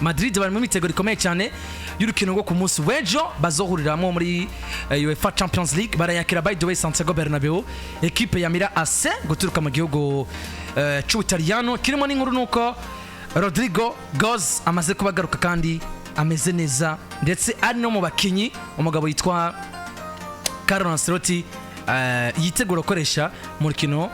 Madrid bari mu miteguro ikomeye cyane y'urukino rwo ku munsi w'ejo bazohuriramo muri UEFA Champions League barayakira by the way Santiago Bernabeu equipe ya Mira AC guturuka mu gihugu cy'Ubutaliyano kirimo n'inkuru nuko Rodrigo Goes amaze kubagaruka kandi ameze neza ndetse ari no mu bakinyi umugabo yitwa Carlo Ancelotti yitegura gukoresha mu rukino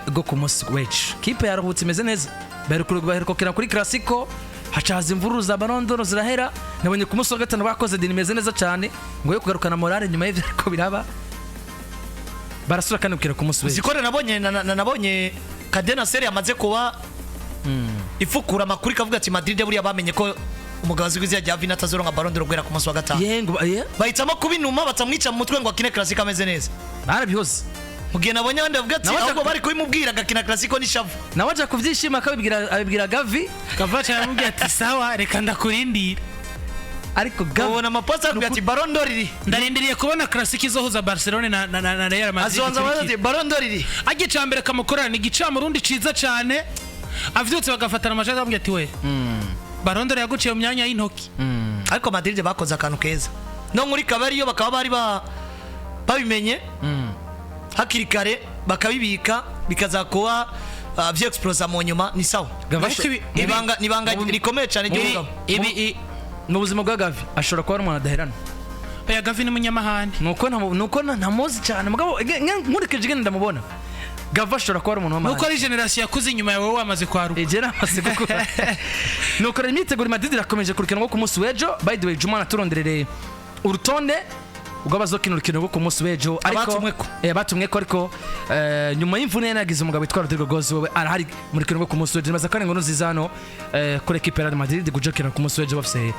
rwo ku munsi w'ejo kipe yaruhutse imeze neza baherukira kuri Clasico hacaza imvururu za Ballon d'Or zirahera nabonye ku munsi wa gatanu bakoze dini imeze neza cyane ngo yo kugarukana morale nyuma y'ivyo ariko biraba barasura kandi ku munsi w'ejo zikore nabonye Cadena Serie amaze kuba ifukura amakuru kavuga ati Madrid buriya bamenye ko umugazi w'izya rya Vini atazoronka Ballon d'Or gwera ku munsi wa gatanu bahitamo kubinuma batamwica mu mutwe ngo akine Clasico ameze neza barabihoze mugiye nabonye abandi bavuga ati ahubwo bari kubimubwira agakina Clasico n'ishavu nawe aja kuvyishima akabibwira Gavi aramubwira ati sawa reka ndakurindira ariko Gavi ubona amaposta avuga ati Ballon d'Or iri ndarindiriye kubona Clasico izohuza Barcelona na Real Madrid azonza bati Ballon d'Or iri agicambere kamukorana ni gicamu rundi ciza cyane avyutse bagafatana amashati avuga ati we Ballon d'Or yaguciye mu myanya y'intoki ariko Madrid bakoze akantu keza no muri kabari yo bakaba bari babimenye hakiri kare bakabibika bikazakuba vyexplosa mu nyuma ni sawa nibanga rikomeye cyane ry'umugabo ibi mu buzima bwa Gavi ashobora kuba ari umuntu adaherana oya Gavi ni munyamahane nuko ntamuzi cyane mugabo nkurikije igenda ndamubona Gavi ashobora kuba ari umuntu w'amahane nuko ari generation yakuze inyuma yawe wamaze kwaruka egera amaze gukura nuko rero imyiteguro Madrid irakomeje kurukina ngo ku munsi w'ejo by the way Juma naturonderere urutonde ubwo bazokina urukino rwo ku munsi w'ejo ariko batumwe ko ariko nyuma y'imvune yanagize umugabo witwa Rodrigo Goes wowe arahari mu rukino rwo ku munsi w'ejo maze kandi ngo nuzizano kuri equipe ya Madrid gujokina ku munsi w'ejo bafise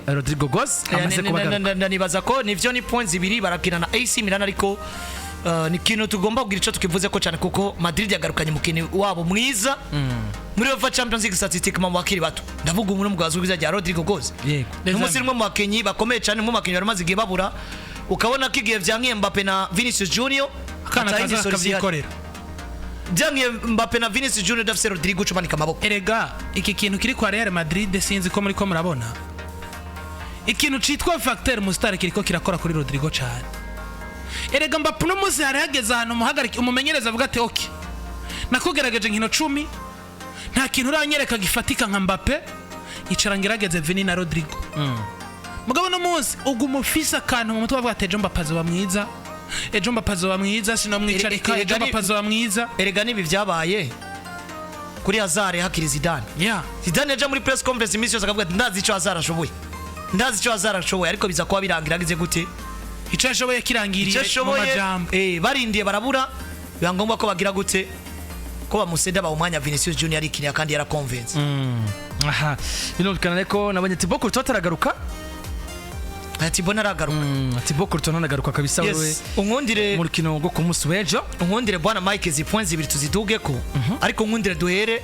Rodrigo Goes amaze kubagaruka nibaza ko nivyo ni points ibiri barakina na AC Milan ariko ni kintu tugomba kugira ico tukivuze ko cyane kuko Madrid yagarukanye mukini wabo mwiza muri UEFA Champions League statistic mu bakiri bato ndavuga umuntu mugazi w'iza rya Rodrigo Goes n'umusiri mwe mu bakenyi bakomeye cyane mu makenyi bari mazigiye babura ukabona ko igihe vyankiye Mbappe na Vinicius Junior kana kaza kavyikorera vyankiye Mbappe na Vinicius Junior dafise Rodrigo cumanika amaboko erega iki kintu kiri kwa Real Madrid sinzi ko muri ko murabona ikintu citwa facteur mustar kiriko kirakora kuri Rodrigo cyane erega Mbappe no muzi harageze hano muhagarike umumenyereza avuga ati okay nakugerageje nkino 10 nta kintu uranyereka gifatika nka Mbappe icara ngerageze Vini na Rodrigo mugabo no muzi uguma ufisa kantu mu mutwe avuga ati ejo Mbappe azoba mwiza ejo Mbappe azoba mwiza sino mwicarika ejo Mbappe azoba mwiza erega nibi vyabaye kuri Hazard hakiri Zidane Zidane yaje muri press conference imisi yose akavuga ati ndazi ico Hazard ashoboye ariko biza kuba birangiragize gute ico ashoboye kirangiriye mu majambo barindiye barabura byangombwa ko bagira gute ko bamusenda ba umwanya Vinicius Junior ikiniya kandi yara convince aha birumvikana reko nabonye Thibaut Courtois aragaruka Thibaut aragaruka Thibaut Courtois aragaruka kabisa wewe unkundire mu rukino rwo ku munsi w'ejo unkundire bwana Mike points ibiri tuziduge ko ariko unkundire duhere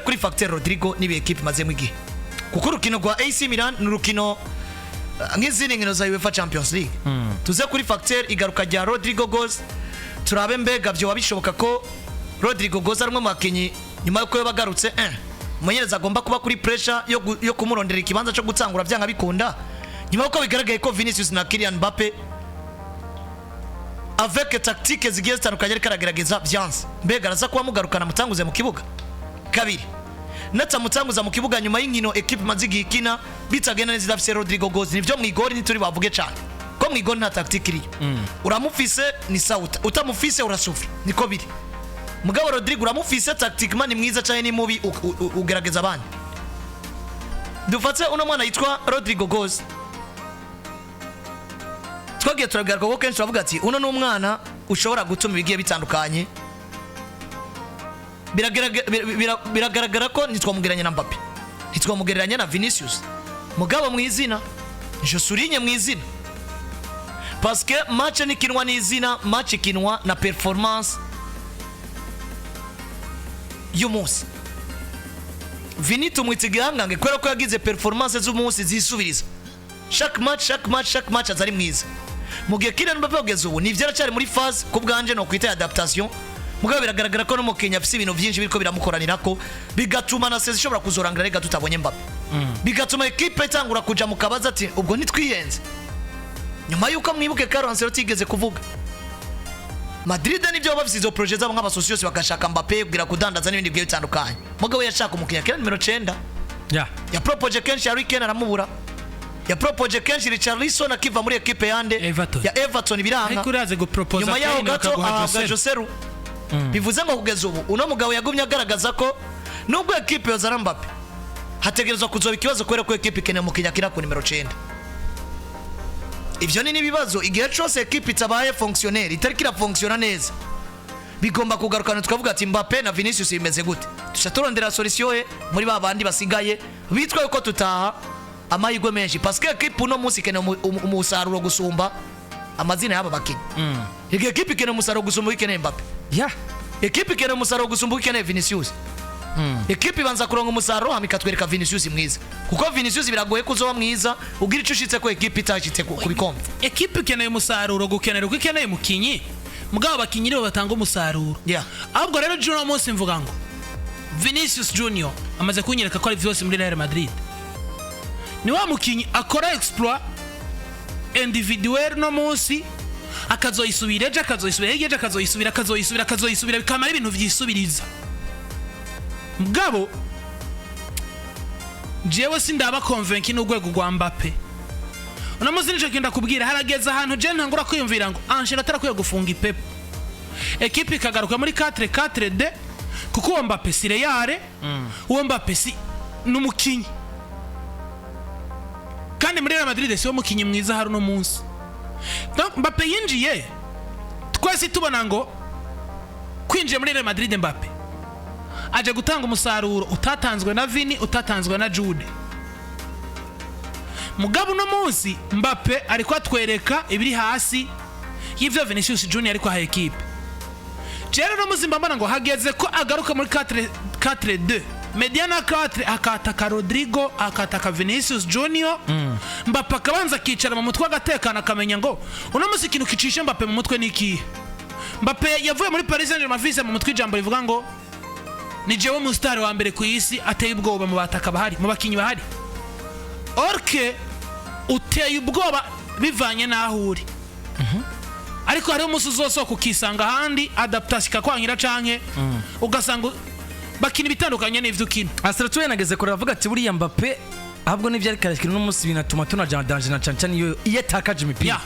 kuri facteur Rodrigo nibe equipe mazemo igihe kuko urukino rwa AC Milan n'urukino nk'izindi nkino za UEFA Champions League tuze kuri facteur igaruka rya Rodrigo Goes turabe mbega byo wabishoboka ko Rodrigo Goes arimo makenyi nyuma yuko yabagarutse umumenyereza agomba kuba kuri pressure yo kumurondera ikibanza cyo gutsangura byanga bikunda nyuma yuko bigaragaye ko Vinicius na Kylian Mbappe avec tactique zigiye zitandukanye ariko aragerageza byanze mbega araza kuba mugarukana mutanguze mu kibuga kabiri natamutanguza mu kibuga nyuma y'inkino equipe mazigi ikina bitagenda neza dafise Rodrigo Goes nivyo mwigori nituri bavuge cyane ko mwigori nta tactique iri uramufise ni sauta utamufise urasufra niko biri mugabo Rodrigo uramufise tactiquement ni mwiza cyane ni mubi ugerageza abandi dufatse uno mwana yitwa Rodrigo Goes twagiye turagaruka ko kenshi bavuga ati uno n'umwana ushobora gutuma ibigiye bitandukanye biragaragara ko nitwamugereranya na Mbappe nitwamugereranya na Vinicius mugabo mu izina je souligne mu izina parce que match ni kinwa ni izina match kinwa na performance y'umunsi Vini tumwitigangange kwera ko yagize performance z'umunsi zisubiriza chaque match azari mwiza mu gihe Kylian Mbappe ogeze ubu ni vyaracyari muri phase ku bwanje no kwita adaptation mugabo biragaragara ko n'umukinnyi afise ibintu byinshi biriko biramukoranira ko bigatuma na sezi ishobora kuzorangira rega tutabonye Mbappe bigatuma ekipe itangura kuja mu kabaza ati ubwo ntitwiyenze nyuma yuko mwibuke Carlo Ancelotti yigeze kuvuga Madrid nibyo bafise izo projet zabo nk'abasosiyos bagashaka Mbappe kugira kudandaza n'ibindi bigiye bitandukanye mugabo yashaka umukinnyi akira nimero 9 ya propoje kenshi Harry Kane aramubura ya propoje kenshi Richarlison akiva muri ekipe yande ya Everton biranga ariko uraze gupropoza nyuma yaho gato ahabwa Joseru bivuze ngo kugeza ubu uno mugabo yagumye agaragaza ko nubwo ekipe yozara Mbappe hategerezwa kuzoba ikibazo kubera ko ekipe ikeneye umukinnyi akira ku nimero 9 ivyo ni nibibazo igihe cyose ekipe itabaye fonctionnaire itari kira fonctiona neza bigomba kugarukana tukavuga ati Mbappe na Vinicius imeze gute tushaturondera solution muri babandi basigaye bitwa ko tutaha amahirwe menshi parce que ekipe uno munsi ikeneye umusaruro gusumba amazina y'aba bakinyi ekipe ikeneye umusaruro gusumba ikeneye Mbappe ekipe ikeneye umusaruro gusumba ikeneye Vinicius ekipe ibanza kuronga umusaruro amikatwereka Vinicius mwiza kuko Vinicius biragoye kuzoba mwiza ugira ico ushitse ko ekipe itashitse kubikombe ekipe ikeneye umusaruro gukenera uko ikeneye mukinyi mugabo bakinyi nibo batanga umusaruro ahubwo rero Juno munsi mvuga ngo Vinicius Junior amaze kunyereka ko ari vyose muri Real Madrid ni wa mukinyi akora exploit individuel no munsi akazoyisubira ejo akazoyisubira bikamara ibintu vyisubiriza mugabo jewe sindaba convince n'ugwego gwa Mbappe unamuzi nico kinda kubwira harageza ahantu je ntangura kwiyumvira ngo Ancelotti arakwiye gufunga Pep ekipe ikagaruka muri 4-4-2 kuko uwo Mbappe si Real uwo Mbappe si n'umukinyi kandi muri Real Madrid si wo mukinyi mwiza hari no munsi donc Mbappe yinjiye twese tubona ngo kwinjiye muri Real Madrid Mbappe aje gutanga umusaruro utatanzwe na Vini utatanzwe na Jude mugabo no munsi Mbappe ariko atwereka ibiri hasi y'ivyo Vinicius Junior ariko ha equipe Jero no muzimba mbona ngo hageze ko agaruka muri 4-4-2 Mediana 4 akataka Rodrigo akataka Vinicius Junior Mbappe akabanza kicara mu mutwe agatekana akamenya ngo uno munsi ikintu kicishe Mbappe mu mutwe niki Mbappe yavuye muri Paris Saint-Germain afise mu mutwe ijambo rivuga ngo ni jewe mu star wa mbere ku isi ateye ubwoba mu bataka bahari mu bakinyi bahari orke uteye ubwoba bivanye naho uri ariko hari umunsi uzosohoka ukisanga ahandi adaptation ikakwangira canke ugasanga bakina bitandukanye n'ivyo ukina Ancelotti yanageze kure avuga ati buriya Mbappe ahubwo n'ivyo ari karashikira no munsi binatuma tunajana danger na cancani iyo yatakaje imipira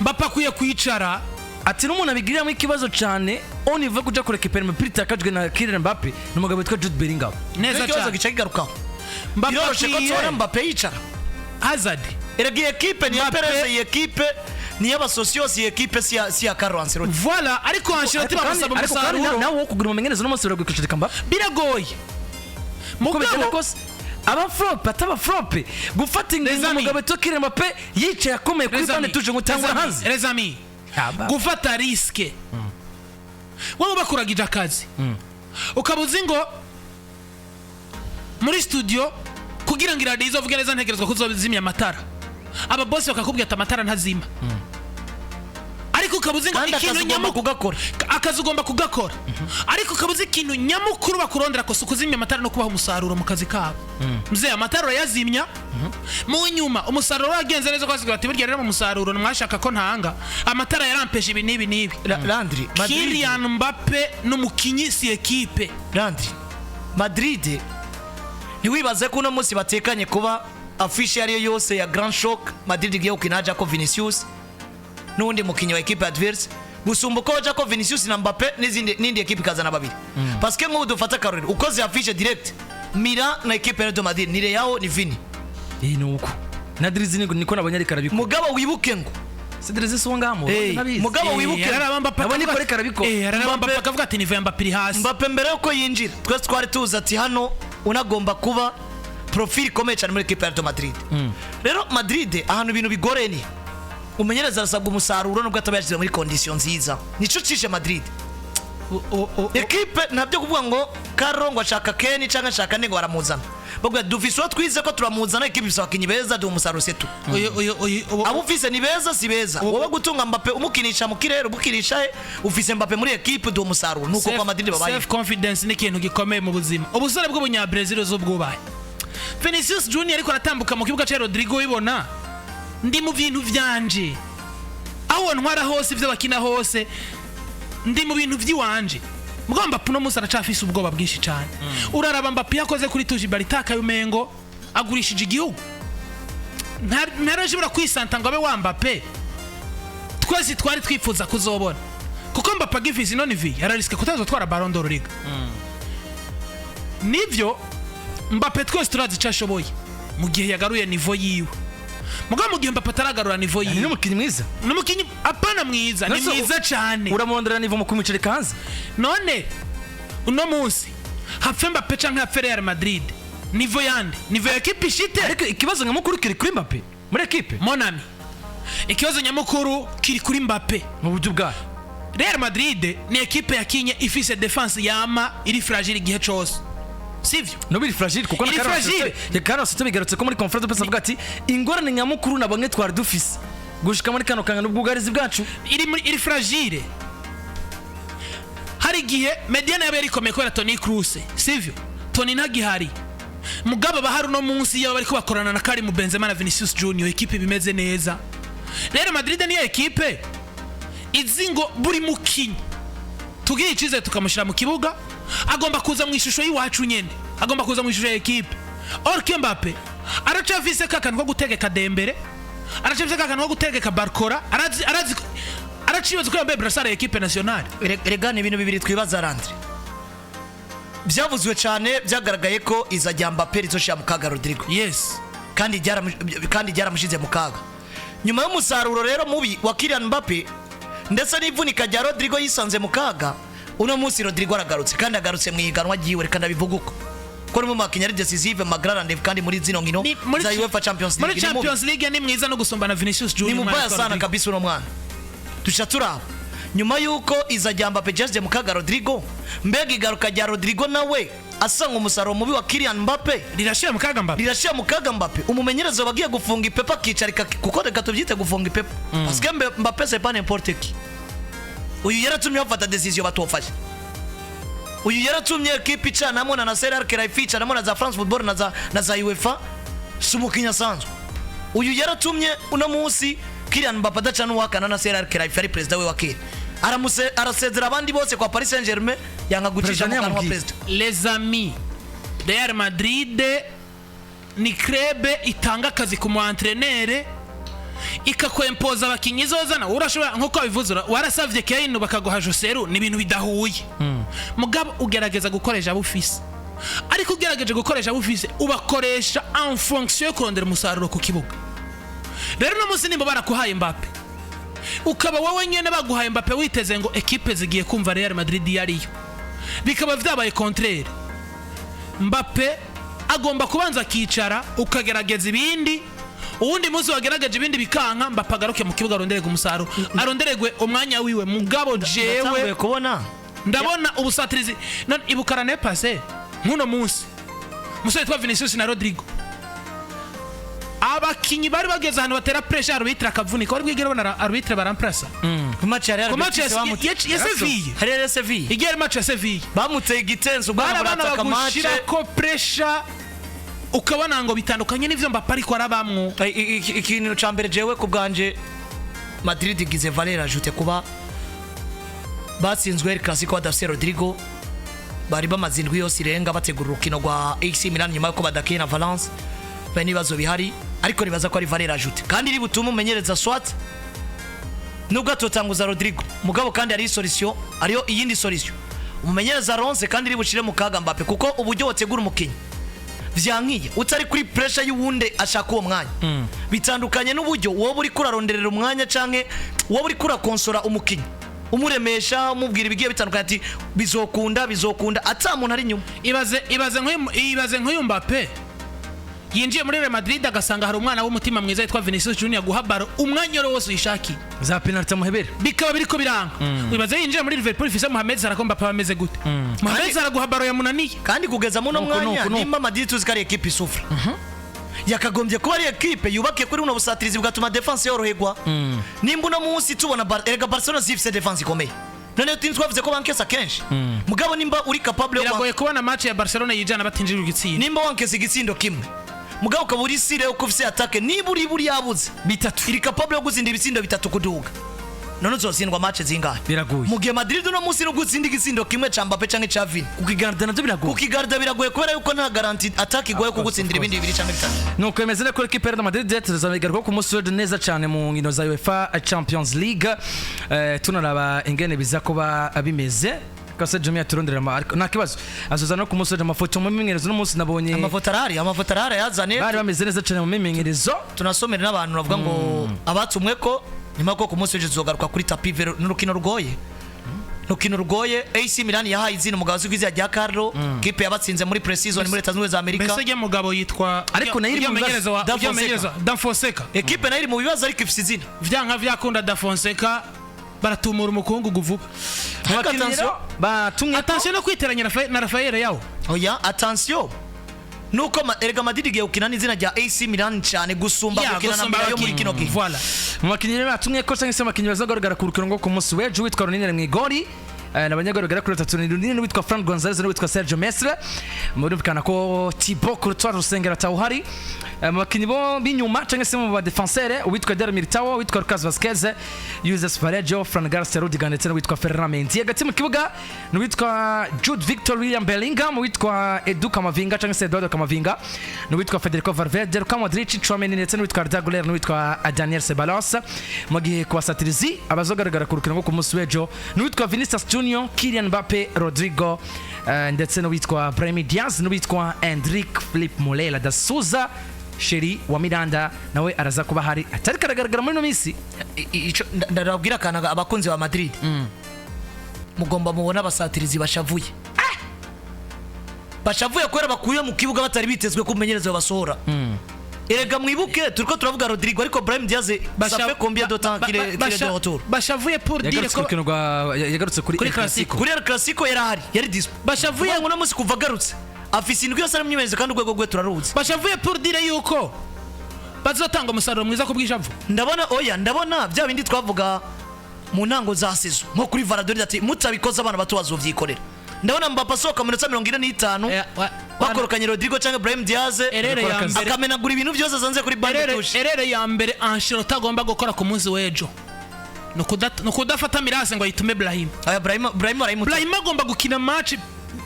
Mbappe akwiye kwicara ati n'umuntu abigiriramo ikibazo cyane on iva kuja kurekipera imipira itakajwe na Kylian Mbappe n'umugabo witwa Jude Bellingham neza cyane gica kigarukaho Mbappe ko tora Mbappe yicara Hazard eragiye equipe ni Perez iyi equipe ni y'abasosiyos iyi equipe si ya Carlo Ancelotti voilà ariko Ancelotti bamusaba umusaruro nawo wo kugura umenyerezo no munsi biragukwicira Mbappe biragoye mugabo aba flop ataba flop gufata ingingo umugabo witwa Kylian Mbappe yicaye akomeye kuri bane tuje ngutangura hanze les amis gufata riske wowe bakuragije akazi ukabuzi ngo muri studio kugira ngo iradiyo izovuge neza ntegerezwa kuzozimya amatara aba boss bakakubwira ati amatara ntazima ariko ukabuzi ngo ikintu nyamukuru akazi ugomba kugakora ariko ukabuzi ikintu nyamukuru bakurondera ko kuzimya amatara no kubaha umusaruro mu kazi kabo mzee amatara yazimya mu nyuma umusaruro wagenze neza kwasigira ati burya rero mu musaruro mwashaka ko ntanga amatara yarampeshe ibi nibi Landry Kylian Mbappe n'umukinyi si equipe Landry Madrid ntiwibaze ko uno munsi batekanye kuba afishe ariyo yose ya Grand Shock Madrid igiye ukinaja ko Vinicius n'undi mukinyi wa equipe adverse gusumba ko Jaco Vinicius na Mbappe n'indi equipe kazana babiri parce que nk'ubu dufata karori ukoze afishe direct Mira na equipe ya Madrid ni Real ni Vini nuko na Drizini niko nabonye ari karabiko mugabo wibuke ngo Cedric Songamo nabizi mugabo wibuke nabonye ko karabiko Mbappe akavuga ati nivuye Mbappe hasi Mbappe mbere yuko yinjira twese twari tuzi ati hano unagomba kuba profil ikomeye cyane muri equipe ya Madrid rero Madrid ahantu ibintu bigoreye ni umenyereza arasabwa umusaruro nubwo atabayashyize muri condition nziza nico cishe Madrid ekipe ntabyo kuvuga ngo Karongo ashaka Keni cyangwa ashaka Nego baramuzana bagwa dufise uwo twize ko turamuzana ekipe bisaba kinyi beza du umusaruro setu abo ufise ni beza si beza wowe gutunga Mbappe umukinisha mu kirere umukinisha ufise Mbappe muri ekipe du umusaruro nuko kwa Madrid babaye self confidence ni ikintu gikomeye mu buzima ubusore bw'ubunya Brazil z'ubwubaye Vinicius Junior ariko aratambuka mu kibuga cya Rodrigo wibona ndi mu bintu vyanje aho ntwara hose ivyo bakina hose ndi mu bintu vyiwanje mugamba puno musa aracafise ubwoba bwinshi cyane uraraba Mbappe yakoze kuri tuji baritaka yumengo agurishije igihugu ntarashobora kwisanta ngo abe wa Mbappe twese twari twifuza kuzobona kuko Mbappe agifise none vi yarariske kutazotwara Ballon d'Or Liga nivyo Mbappe twese turazi cyashoboye mu gihe yagaruye niveau yiwe mugabo mu gihe Mbappe ataragarura niveau yiwe ni umukinyi mwiza n'umukinyi apana mwiza ni mwiza cyane uramondera niveau mu kumicire kanze none uno munsi hapfe Mbappe canke hapfe Real Madrid niveau yande niveau ya equipe ishite ariko ikibazo nyamukuru kiri kuri Mbappe muri equipe monami ikibazo nyamukuru kiri kuri Mbappe mu buryo bwa Real Madrid ni equipe yakinye ifise defense yama iri fragile igihe cyose sivyo no biri fragile kuko na Carlos bigarutse ko muri conference de presse avuga ati ingorane nyamukuru nabonye twari dufise gushika muri kano kanga n'ubwugarizi bwacu iri fragile hari gihe mediana yabe rikomeye ko Toni Kroos sivyo Toni ntagihari mugabo bahari no munsi yaba bariko bakorana na Karim Benzema na Vinicius Junior equipe bimeze neza Real Madrid ni equipe izingo buri mukinyi tugiye icize tukamushira mu kibuga agomba kuza mu ishusho yiwacu nyene agomba kuza mu ishusho ya equipe Orke Mbappe aracafise kakantu ko gutegeka Dembele aracafise kakantu ko gutegeka Barcola aracibaza ko yambaye brassard ya equipe nationale regane ibintu bibiri twibaza Landry byavuzwe cyane byagaragaye ko izajya Mbappe rizoshya mu kaga Rodrigo yes kandi ryaramushize mu kaga nyuma y'umusaruro rero mubi wa Kylian Mbappe ndetse n'ivunika rya Rodrigo yisanze mu kaga uno munsi Rodrigo aragarutse kandi agarutse mu iganwa giwe reka ndabivuguko ko mu makinyari decisive Magrand kandi muri zino ngino za UEFA Champions League muri Champions League ni mwiza no gusumbana Vinicius Junior ni mubaya sana kabisa uno mwana tushatura nyuma yuko izajya Mbappe jaje mu kaga Rodrigo mbega igaruka rya Rodrigo nawe asanga umusaruro mubi wa Kylian Mbappe rirashira mu kaga Mbappe umumenyerezo bagiye gufunga ipepa kicarika kuko reka tubyite gufunga ipepa parce que Mbappe c'est pas n'importe qui uyu yaratumye bafata decision batofashe uyu yaratumye equipe icanamo na Nasser Al-Khelaifi icanamo na za France Football na za UEFA sumukinya sanzwe uyu yaratumye uno munsi Kylian Mbappe adacana uwakana na Nasser Al-Khelaifi ari president we wa Kenya arasezera abandi bose kwa Paris Saint-Germain yanga gucisha mu kanwa president les amis Real Madrid ni club itanga akazi ku entraîneur ikakwempoza abakinyi zozana urashobora nkuko bivuzura warasavye Kane bakaguha Joseru ni ibintu bidahuye mugabo ugerageza gukoresha bufise ariko ugerageje gukoresha bufise ubakoresha en fonction yo kurondera umusaruro ku kibuga rero no musi nimba barakuhaye Mbappe ukaba wowe nyene baguhaye Mbappe witeze ngo equipe zigiye kumva Real Madrid yariyo bikaba vyabaye contraire Mbappe agomba kubanza kicara ukagerageza ibindi uwundi munsi wageragaje ibindi bikanka Mbappe agaruke mu kibuga aronderega umusaruro aronderegwe umwanya wiwe mugabo jewe ndabona ubusatirizi none ibukarane passé nkuno munsi musore twa Vinicius na Rodrigo abakinyi bari bageze ahantu batera pressure arbitre akavunika wari bwigera bona arbitre baramprasa ku match ya Real ya Sevilla igere match ya Sevilla bamuteye igitenzo barataka match ko pressure ukabona ngo bitandukanye n'ivyo Mbappe ariko arabamwo ikintu ca mbere jewe ku bwanje Madrid igize valeur ajoute kuba batsinzwe El Clasico badafise Rodrigo bari bamazindwi yose irenga bategura urukino rwa AC Milan nyuma yuko badakina Valence bene bibazo bihari ariko nibaza ko ari valeur ajoute kandi iri butuma umenyereza swat nubwo atotanguza Rodrigo mugabo kandi ari solution ariyo iyindi solution umumenyereza Ronse kandi iri bushire mu kaga Mbappe kuko uburyo wotegura umukinyi vyankiye utari kuri pressure y'uwunde ashaka uwo mwanya bitandukanye n'uburyo wowe uri kuraronderera umwanya canke wowe uri kurakonsora umukinyi umuremesha umubwira ibigiye bitandukanye ati bizokunda ata muntu ari nyuma ibaze nk'uyu Mbappe yinjiye muri Real Madrid agasanga hari umwana w'umutima mwiza yitwa Vinicius Junior guha baro umwanya wose uyishaki za penalty muhebera bikaba biriko biranga wibaze yinjiye muri Liverpool ifise Mohamed Salah ko Mbappe ameze gute Mohamed Salah guha baro yamunaniye kandi kugeza muno mwanya nimba Madrid tuzi kari equipe isufra yakagombye kuba ari equipe yubakiye kuri uno busatirizi bwatuma defense yoroherwa nimba uno munsi tubona erega Barcelona zifise defense ikomeye none teams twavuze ko bankesa kenshi mugabo nimba uri capable yo biragoye kubona match ya Barcelona yijana batinjira igitsinda nimba wankesa igitsindo kimwe mugabo ukaba uri sire yo kufise attaque niba uri yabuze bitatu iri capable yo gutsinda ibitsindo bitatu kuduga none uzotsindwa match zingahe biragoye mu gihe Madrid uno munsi no gutsinda igitsindo kimwe ca Mbappe canke ca Vini kukigarda navyo biragoye kukigarda biragoye kubera yuko nta guarantee attaque igoye kugutsindira ibindi bibiri canke bitatu nuko emeze ko equipe ya Madrid tuzabigaruka ku munsi w'ejo neza cyane mu nkino za UEFA Champions League tunaraba ingene biza kuba bimeze kase Jumia turondera ariko nta kibazo azoza no ku munsi w'ejo amafoto mu mimenyerezo no munsi nabonye amafoto arari yazane bari bameze neza cyane mu mimenyerezo tunasomera n'abantu bavuga ngo abatumwe ko nyuma ko ku munsi w'ejo tuzogaruka kuri tapi vero n'urukino rugoye AC Milan yahaye izina umugabo uzwi rya Carlo kipe yabatsinze muri pre-season muri Leta Zunze za Amerika mbese je mugabo yitwa ariko nayo iri mu bibazo Da Fonseca equipe nayo iri mu bibazo ariko ifise izina vyanka vyakunda Da Fonseca baratumura umukungu vuba attention no kwiteranya na Rafael yawo oya attention nuko erega Madrid igiye gukina n'izina rya AC Milan cyane gusumba gukina na Milan yo muri kino gihe voilà mu bakinnyi batumye ko cyangwa se abakinnyi bazagaragara ku rukino rwo ku munsi w'ejo witwa Ronini Mwigori n'abanyagaragara kuri 3 witwa Frank Gonzalez n'uwitwa Sergio Mestre murumvikana ko Thibaut Courtois Rusengera tawhari mu bakinnyi bo binyuma cyangwa se mu ba defenseur uwitwa Eder Militao witwa Lucas Vazquez Josep Farejo Fran Garcia Rudiger ndetse n'uwitwa Ferran Mendy hagati mu kibuga n'uwitwa Jude Victor William Bellingham uwitwa Edu Kamavinga cyangwa se Eduardo Kamavinga n'uwitwa Federico Valverde Luka Modric Tchouaméni ndetse n'uwitwa Arda Güler n'uwitwa Daniel Ceballos mu gihe ku basatirizi abazogaragara ku rukino rwo ku munsi w'ejo n'uwitwa Vinicius Junior Kylian Mbappe Rodrigo ndetse n'uwitwa Brahim Diaz n'uwitwa Endrick Philip Moreira da Souza Sheri wa Miranda nawe araza kuba hari atari karagaragara muri no misi ndarabwira kanaga abakunzi ba Madrid mugomba mubona abasatirizi bashavuye kubera bakuye mu kibuga batari bitezwe kumenyereza basohora erega mwibuke turiko turavuga Rodrigo ariko Brahim Diaz ça fait combien de temps qu'il est de retour bashavuye pour dire ko yagarutse kuri El Clasico yari dispo bashavuye ngo no musi kuva garutse afise indwi yose aramyimeneza kandi urwego rwe turaruzi bashavuye pour dire yuko bazotanga umusaruro mwiza ku bw'ishavu ndabona bya bindi twavuga mu ntango za sezo nko kuri Valladolid ati mutabikoze abana bato bazovyikorera ndabona Mbappe asohoka mu minota 45 bakorokanye Rodrigo cyangwa Brahim Diaz akamenagura ibintu byose azanze kuri bande touche erere ya mbere Ancelotti tagomba gukora ku munsi w'ejo no kudafata Mirase ngo ayitume Brahim agomba gukina match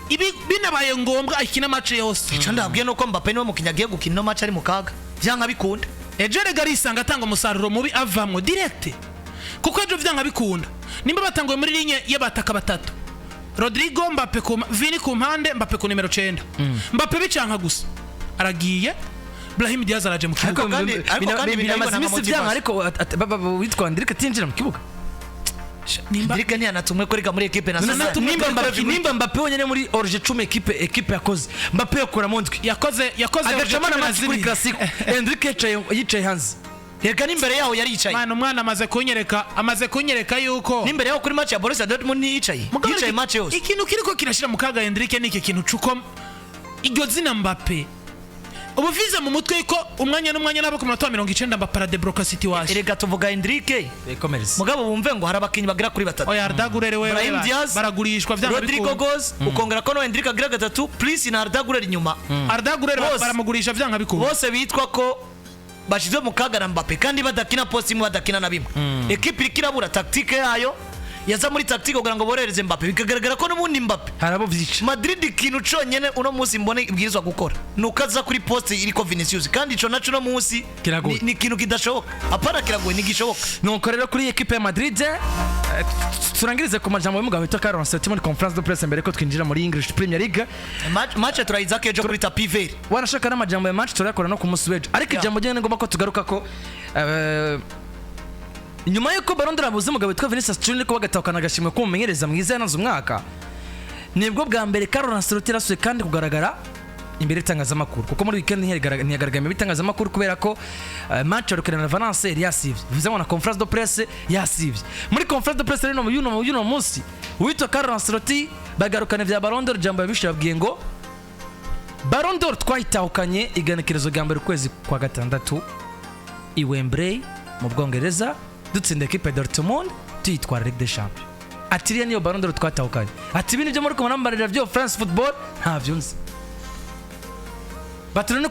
ibi binabaye ngombwa akina match yose icyo ndabwiye nuko Mbappe niwe mukinya agiye gukina no match ari mu kaga byanka bikunda ejo rega risanga atanga umusaruro mubi avamwe direct kuko ejo byanka bikunda nimba batanguye muri linye y'abataka batatu Rodrigo Mbappe Vini ku mpande Mbappe ku numero 9 Mbappe bicanka gusa aragiye Brahim Diaz araje mu kibuga kandi binamazimisi byanka ariko witwa Endrick tinjira mu kibuga Endrick ni anatumwe ko riga muri equipe nationale nimba Mbappe wonyene muri origin 10 equipe yakoze Mbappe yakora mu ndwi yakoze agacama na match kuri Clasico Endrick yicaye hanze rega n'imbere yaho yari yicaye umwana amaze kunyereka yuko n'imbere yaho kuri match ya Borussia Dortmund yicaye match yose ikintu kiriko kirashira mu kaga Endrick ni iki kintu cuko iryo zina Mbappe ubuvize mu mutwe ko umwanya n'umwanya nabo ku minota 90 Mbappe ara debloka situation rega tuvuga Endrick mugabo bumve ngo hari abakinyi bagira kuri batatu oya Arda Güler we baragurishwa vyanga Rodrigo goes ukongera ko no Endrick agira gatatu please na Arda Güler inyuma Arda Güler baramugurisha vyanga bikuba bose bitwa ko bashizwe mu kaga na Mbappe kandi badakina post imwe badakina na bimwe equipe ikirabura tactique yayo yaza muri tactique kugira ngo borereze Mbappe bikagaragara ko n'ubundi Mbappe harabo vyica Madrid ikintu conyene uno munsi mbone ibwirizwa gukora nukaza kuri post iriko Vinicius kandi ico naco no munsi ni ikintu kidashoboka apana kiragoye nigishoboka nuko rero kuri equipe ya Madrid turangirize ku majambo y'umugabo witwa Carlo Ancelotti muri conference de presse mbere ko twinjira muri English Premier League match turayizake ejo kuri tapi vert wanashaka n'amajambo ya match turakora no ku munsi w'ejo ariko ijambo ryene ngomba ko tugaruka ko nyuma yuko Ballon d'Or abuze umugabo witwa Vinicius Junior ko bagatahukana agashimwe ko umumenyereza mwiza yanaze umwaka nibwo bwa mbere Carlo Ancelotti rasuye kandi kugaragara imbere y'itangazamakuru kuko muri weekend ntiyagaragaye mu bitangazamakuru kubera ko match arukana na Valence yari yasivye bivuze ngo na conference de presse yasivye muri conference de presse rero yuno munsi witwa Carlo Ancelotti bagarukana vya Ballon d'Or jambo yabishabwiye ngo Ballon d'Or twayitahukanye iganekerezo gya mbere kwezi kwa gatandatu i Wembley mu Bwongereza dutsinda equipe Dortmund tuyitwara Ligue des Champions atiriye niyo Ballon d'Or twatahukanye ati ibintu byo muri ko munambarira byo France Football ntavyo nzi Baturone